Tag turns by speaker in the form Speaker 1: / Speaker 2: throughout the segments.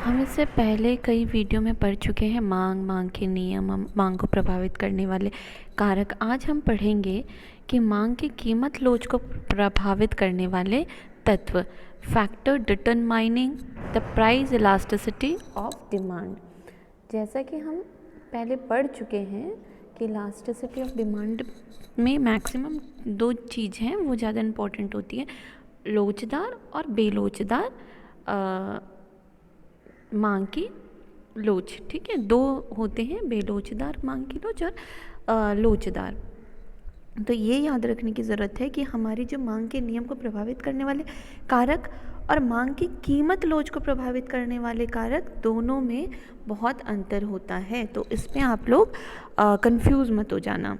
Speaker 1: हम इससे पहले कई वीडियो में पढ़ चुके हैं मांग के नियम, मांग को प्रभावित करने वाले कारक। आज हम पढ़ेंगे कि मांग की कीमत लोच को प्रभावित करने वाले तत्व, factor determining the price elasticity of demand. जैसा कि हम पहले पढ़ चुके हैं कि इलास्टिसिटी ऑफ डिमांड में मैक्सिमम दो चीज़ हैं, वो ज़्यादा इम्पोर्टेंट होती है, लोचदार और बेलोचदार मांग की लोच। ठीक है, दो होते हैं, बेलोचदार मांग की लोच और लोचदार। तो ये याद रखने की ज़रूरत है कि हमारी जो मांग के नियम को प्रभावित करने वाले कारक और मांग की कीमत लोच को प्रभावित करने वाले कारक, दोनों में बहुत अंतर होता है। तो इसमें आप लोग कंफ्यूज मत हो जाना।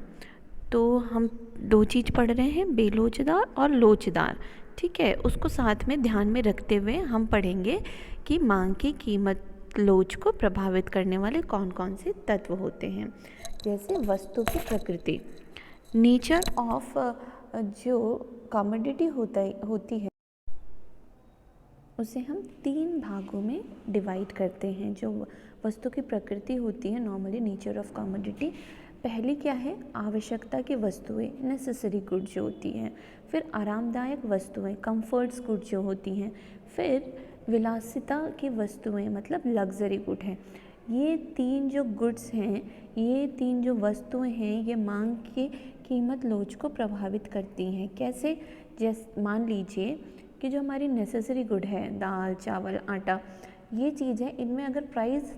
Speaker 1: तो हम दो चीज़ पढ़ रहे हैं, बेलोचदार और लोचदार। ठीक है, उसको साथ में ध्यान में रखते हुए हम पढ़ेंगे कि मांग की कीमत लोच को प्रभावित करने वाले कौन कौन से तत्व होते हैं। जैसे वस्तु की प्रकृति, नेचर ऑफ जो कमोडिटी होती है उसे हम तीन भागों में डिवाइड करते हैं। जो वस्तु की प्रकृति होती है, नॉर्मली नेचर ऑफ कमोडिटी, पहली क्या है, आवश्यकता की वस्तुएं, नेसेसरी गुड जो होती हैं। फिर आरामदायक वस्तुएं, कंफर्ट्स गुड जो होती हैं। फिर विलासिता की वस्तुएं, मतलब लग्जरी गुड हैं। ये तीन जो गुड्स हैं, ये तीन जो वस्तुएं हैं, ये मांग की कीमत लोच को प्रभावित करती हैं। कैसे? जैसे मान लीजिए कि जो हमारी नेसेसरी गुड है, दाल चावल आटा, ये चीज़ है, इनमें अगर प्राइस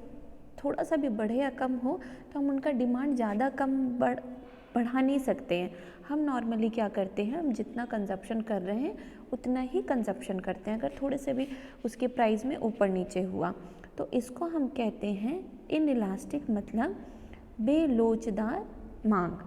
Speaker 1: थोड़ा सा भी बढ़े या कम हो तो हम उनका डिमांड ज़्यादा कम बढ़ा नहीं सकते हैं। हम नॉर्मली क्या करते हैं, हम जितना कंजप्शन कर रहे हैं उतना ही कंजप्शन करते हैं। अगर थोड़े से भी उसके प्राइस में ऊपर नीचे हुआ तो इसको हम कहते हैं इनइलास्टिक, मतलब बेलोचदार मांग।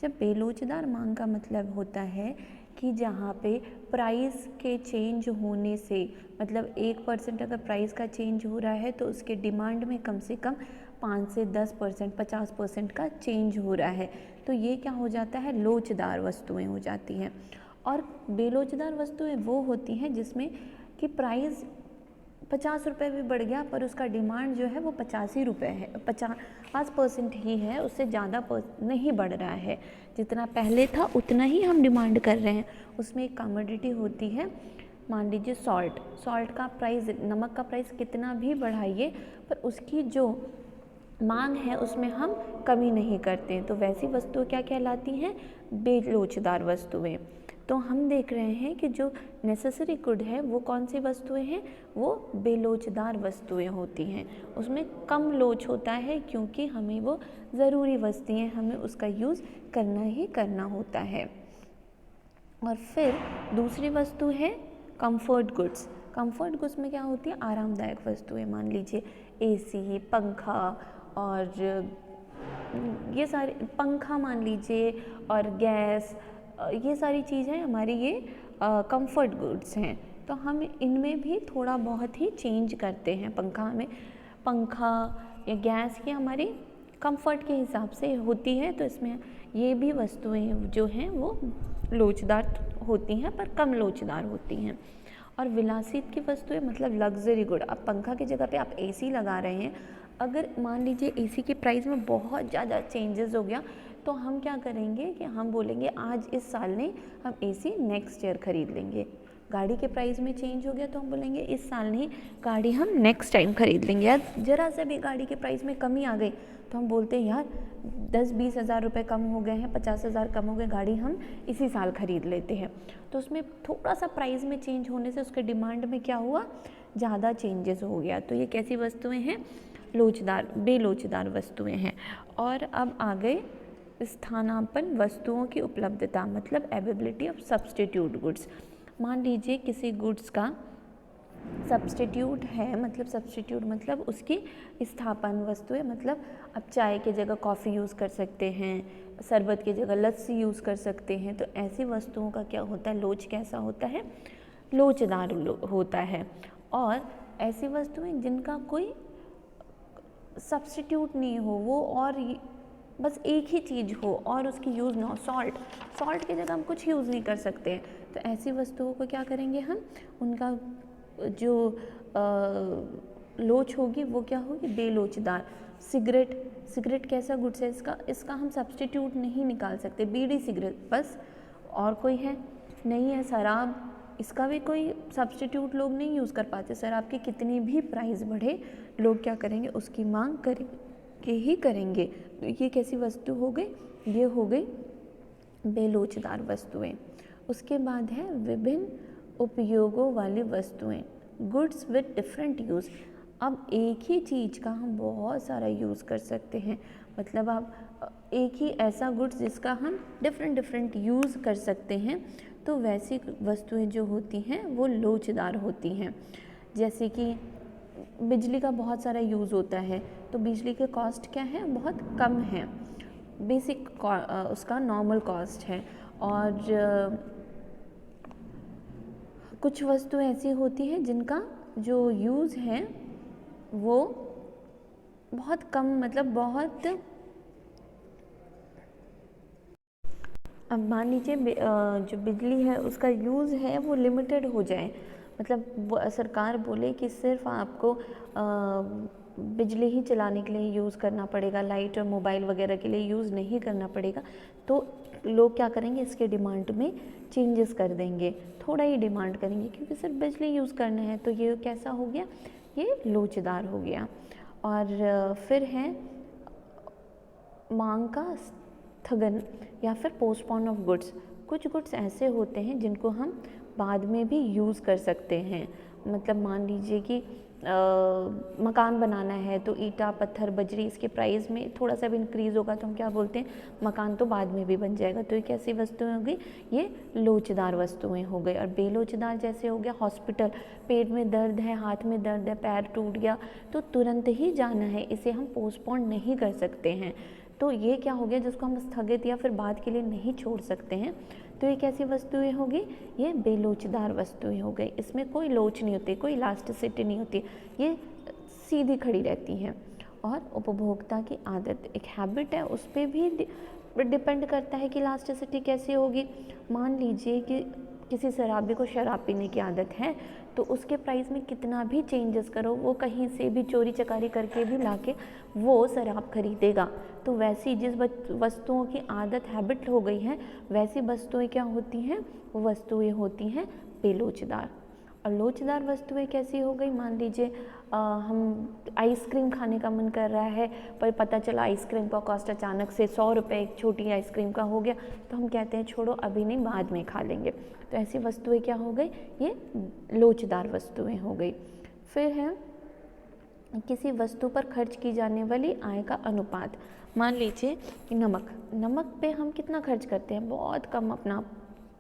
Speaker 1: जब बेलोचदार मांग का मतलब होता है कि जहाँ पे प्राइस के चेंज होने से, मतलब 1% अगर प्राइस का चेंज हो रहा है तो उसके डिमांड में कम से कम 5 से 10%, 50% का चेंज हो रहा है, तो ये क्या हो जाता है, लोचदार वस्तुएं हो जाती हैं। और बेलोचदार वस्तुएं वो होती हैं जिसमें कि प्राइस 50 रुपये भी बढ़ गया पर उसका डिमांड जो है वो 85 ही रुपये है, 50% ही है, उससे ज़्यादा नहीं बढ़ रहा है। जितना पहले था उतना ही हम डिमांड कर रहे हैं। उसमें एक कमोडिटी होती है, मान लीजिए सॉल्ट का प्राइस, नमक का प्राइस कितना भी बढ़ाइए पर उसकी जो मांग है उसमें हम कमी नहीं करते, तो वैसी वस्तुएं क्या कहलाती हैं, बेलोचदार वस्तुएं। तो हम देख रहे हैं कि जो नेसेसरी गुड है वो कौन सी वस्तुएं हैं, वो बेलोचदार वस्तुएं होती हैं। उसमें कम लोच होता है क्योंकि हमें वो ज़रूरी वस्तुएं, हमें उसका यूज़ करना ही करना होता है। और फिर दूसरी वस्तु है कंफर्ट गुड्स। कंफर्ट गुड्स में क्या होती है, आरामदायक वस्तुएं, मान लीजिए एसी, पंखा, और ये सारे, पंखा मान लीजिए, और गैस, ये सारी चीज़ें हमारी ये कंफर्ट गुड्स हैं। तो हम इनमें भी थोड़ा बहुत ही चेंज करते हैं। पंखा या गैस ये हमारी कंफर्ट के हिसाब से होती है, तो इसमें ये भी वस्तुएं जो हैं वो लोचदार होती हैं पर कम लोचदार होती हैं। और विलासित की वस्तुएं, मतलब लग्जरी गुड। अब पंखा की जगह पे आप एसी लगा रहे हैं, अगर मान लीजिए एसी के प्राइस में बहुत ज़्यादा चेंजेस हो गया तो हम क्या करेंगे कि हम बोलेंगे आज इस साल नहीं, हम एसी नेक्स्ट ईयर खरीद लेंगे। गाड़ी के प्राइस में चेंज हो गया तो हम बोलेंगे इस साल नहीं, गाड़ी हम नेक्स्ट टाइम खरीद लेंगे। यार ज़रा से भी गाड़ी के प्राइस में कमी आ गई तो हम बोलते हैं यार 10-20 हज़ार रुपये कम हो गए हैं, 50 हज़ार कम हो गए, गाड़ी हम इसी साल खरीद लेते हैं। तो उसमें थोड़ा सा प्राइस में चेंज होने से उसके डिमांड में क्या हुआ, ज़्यादा चेंजेस हो गया। तो ये कैसी वस्तुएं हैं, लोचदार, बेलोचदार वस्तुएं हैं। और अब आ गए स्थानापन्न वस्तुओं की उपलब्धता, मतलब अवेलेबिलिटी ऑफ सब्स्टिट्यूट गुड्स। मान लीजिए किसी गुड्स का सब्स्टिट्यूट है, मतलब सब्स्टिट्यूट मतलब उसकी स्थापन वस्तुएं, मतलब आप चाय की जगह कॉफ़ी यूज़ कर सकते हैं, शरबत की जगह लस्सी यूज़ कर सकते हैं। तो ऐसी वस्तुओं का क्या होता है, लोच कैसा होता है, लोचदार होता है। और ऐसी वस्तुएं जिनका कोई सब्स्टिट्यूट नहीं हो, वो और बस एक ही चीज़ हो और उसकी यूज़ ना हो, सॉल्ट की जगह हम कुछ यूज़ नहीं कर सकते हैं, तो ऐसी वस्तुओं को क्या करेंगे हम, उनका जो लोच होगी वो क्या होगी, बेलोचदार। सिगरेट कैसा गुड्स है, इसका हम सब्स्टिट्यूट नहीं निकाल सकते, बीड़ी सिगरेट बस, और कोई है नहीं है। शराब, इसका भी कोई सब्स्टिट्यूट लोग नहीं यूज़ कर पाते। शराब की कितनी भी प्राइस बढ़े, लोग क्या करेंगे, उसकी मांग करेंगे ही करेंगे। तो ये कैसी वस्तु हो गई, ये हो गई बेलोचदार वस्तुएं। उसके बाद है विभिन्न उपयोगों वाली वस्तुएं, गुड्स विद डिफरेंट यूज़। अब एक ही चीज़ का हम बहुत सारा यूज़ कर सकते हैं, मतलब आप एक ही ऐसा गुड्स जिसका हम डिफरेंट यूज़ कर सकते हैं, तो वैसी वस्तुएं जो होती हैं वो लोचदार होती हैं। जैसे कि बिजली का बहुत सारा यूज़ होता है, तो बिजली के कॉस्ट क्या है, बहुत कम है, बेसिक उसका नॉर्मल कॉस्ट है। और कुछ वस्तुएं ऐसी होती हैं जिनका जो यूज़ है वो बहुत कम, मतलब बहुत, अब मान लीजिए जो बिजली है उसका यूज़ है वो लिमिटेड हो जाए, मतलब सरकार बोले कि सिर्फ आपको बिजली ही चलाने के लिए यूज़ करना पड़ेगा, लाइट और मोबाइल वगैरह के लिए यूज़ नहीं करना पड़ेगा, तो लोग क्या करेंगे, इसके डिमांड में चेंजेस कर देंगे, थोड़ा ही डिमांड करेंगे, क्योंकि सिर्फ बिजली यूज़ करना है। तो ये कैसा हो गया, ये लोचदार हो गया। और फिर है मांग का स्थगन या फिर पोस्टपोन ऑफ गुड्स। कुछ गुड्स ऐसे होते हैं जिनको हम बाद में भी यूज़ कर सकते हैं, मतलब मान लीजिए कि मकान बनाना है, तो ईंटा पत्थर बजरी इसके प्राइस में थोड़ा सा भी इंक्रीज़ होगा तो हम क्या बोलते हैं, मकान तो बाद में भी बन जाएगा। तो ये कैसी वस्तुएं हो गई, ये लोचदार वस्तुएं हो गई। और बेलोचदार जैसे हो गया हॉस्पिटल, पेट में दर्द है, हाथ में दर्द है, पैर टूट गया, तो तुरंत ही जाना है, इसे हम पोस्टपोन नहीं कर सकते हैं। तो ये क्या हो गया, जिसको हम स्थगित या फिर बाद के लिए नहीं छोड़ सकते हैं, तो ये कैसी वस्तुएं होगी, ये बेलोचदार वस्तुएं हो गई। इसमें कोई लोच नहीं होती, कोई इलास्टिसिटी नहीं होती, ये सीधी खड़ी रहती हैं। और उपभोक्ता की आदत, एक हैबिट है, उस पर भी डिपेंड करता है कि इलास्टिसिटी कैसी होगी। मान लीजिए कि किसी शराबी को शराब पीने की आदत है, तो उसके प्राइस में कितना भी चेंजेस करो, वो कहीं से भी चोरी चकारी करके भी लाके वो शराब खरीदेगा। तो वैसी जिस वस्तुओं की आदत हैबिट हो गई है, वैसी वस्तुएं क्या होती हैं, वो वस्तुएं होती हैं बेलोचदार। और लोचदार वस्तुएं कैसी हो गई, मान लीजिए हम आइसक्रीम खाने का मन कर रहा है, पर पता चला आइसक्रीम का कॉस्ट अचानक से 100 रुपये एक छोटी आइसक्रीम का हो गया, तो हम कहते हैं छोड़ो अभी नहीं, बाद में खा लेंगे। तो ऐसी वस्तुएं क्या हो गई, ये लोचदार वस्तुएं हो गई। फिर है किसी वस्तु पर खर्च की जाने वाली आय का अनुपात। मान लीजिए कि नमक पे हम कितना खर्च करते हैं, बहुत कम अपना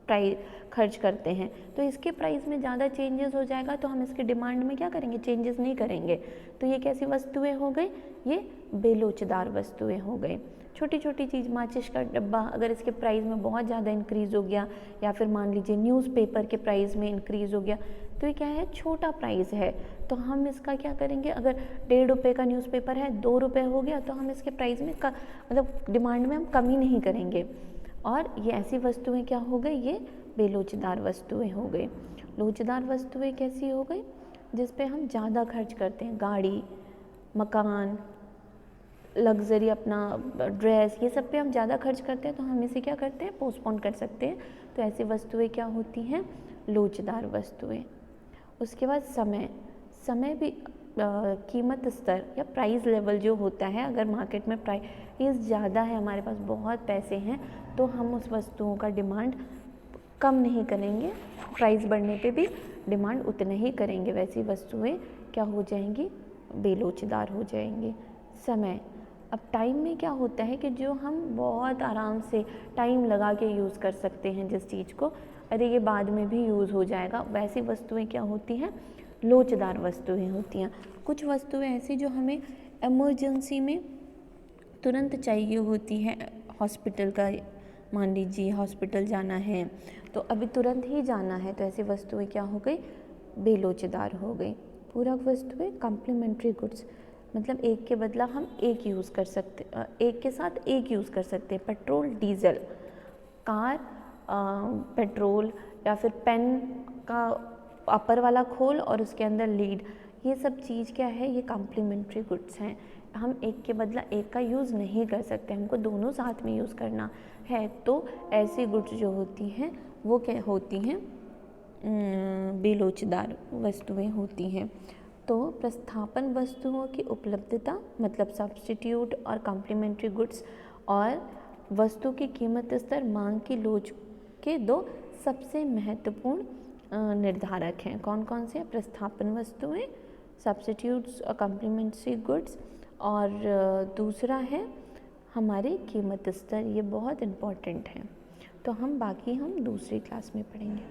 Speaker 1: प्राइस खर्च करते हैं, तो इसके प्राइस में ज़्यादा चेंजेस हो जाएगा, तो हम इसके डिमांड में क्या करेंगे, चेंजेस नहीं करेंगे। तो ये कैसी वस्तुएं हो गई, ये बेलोचदार वस्तुएं हो गई। छोटी छोटी चीज़, माचिस का डब्बा, अगर इसके प्राइस में बहुत ज़्यादा इंक्रीज़ हो गया, या फिर मान लीजिए न्यूज़पेपर के प्राइस में इंक्रीज़ हो गया, तो ये क्या है, छोटा प्राइस है, तो हम इसका क्या करेंगे, अगर 1.5 रुपये का न्यूज़पेपर है 2 रुपये हो गया, तो हम इसके प्राइस में मतलब डिमांड में हम कमी नहीं करेंगे। और ये ऐसी वस्तुएं क्या हो गई, ये बेलोचदार वस्तुएं हो गई। लोचदार वस्तुएं कैसी हो गई, जिस पे हम ज़्यादा खर्च करते हैं, गाड़ी, मकान, लग्जरी, अपना ड्रेस, ये सब पे हम ज़्यादा खर्च करते हैं, तो हम इसे क्या करते हैं, पोस्टपोन कर सकते हैं। तो ऐसी वस्तुएं क्या होती हैं, लोचदार वस्तुएं। उसके बाद समय भी कीमत स्तर या प्राइस लेवल जो होता है, अगर मार्केट में प्राइस ज़्यादा है, हमारे पास बहुत पैसे हैं, तो हम उस वस्तुओं का डिमांड कम नहीं करेंगे, प्राइस बढ़ने पे भी डिमांड उतने ही करेंगे। वैसी वस्तुएं क्या हो जाएंगी, बेलोचदार हो जाएंगी। समय, अब टाइम में क्या होता है कि जो हम बहुत आराम से टाइम लगा के यूज़ कर सकते हैं जिस चीज़ को, अरे ये बाद में भी यूज़ हो जाएगा, वैसी वस्तुएं क्या होती हैं, लोचदार वस्तुएं होती हैं। कुछ वस्तुएं ऐसी जो हमें इमरजेंसी में तुरंत चाहिए होती हैं, हॉस्पिटल का, मान लीजिए हॉस्पिटल जाना है तो अभी तुरंत ही जाना है, तो ऐसी वस्तुएं क्या हो गई, बेलोचदार हो गई। पूरक वस्तुएं, कॉम्प्लीमेंट्री गुड्स, मतलब एक के बदला हम एक यूज़ कर सकते, एक के साथ एक यूज़ कर सकते हैं। पेट्रोल डीजल, कार पेट्रोल, या फिर पेन का अपर वाला खोल और उसके अंदर लीड, ये सब चीज़ क्या है, ये कॉम्प्लीमेंट्री गुड्स हैं। हम एक के बदला एक का यूज़ नहीं कर सकते, हमको दोनों साथ में यूज़ करना है। तो ऐसी गुड्स जो होती हैं वो क्या होती हैं, बेलोचदार वस्तुएं होती हैं। तो प्रस्थापन वस्तुओं की उपलब्धता मतलब सब्स्टिट्यूट और कॉम्प्लीमेंट्री गुड्स, और वस्तु की कीमत स्तर मांग की लोच के दो सबसे महत्वपूर्ण निर्धारक हैं। कौन कौन से? प्रस्थापन वस्तुएं, सब्स्टिट्यूट्स और कॉम्प्लीमेंट्री गुड्स, और दूसरा है हमारी कीमत स्तर। ये बहुत इम्पॉर्टेंट है। तो हम दूसरी क्लास में पढ़ेंगे।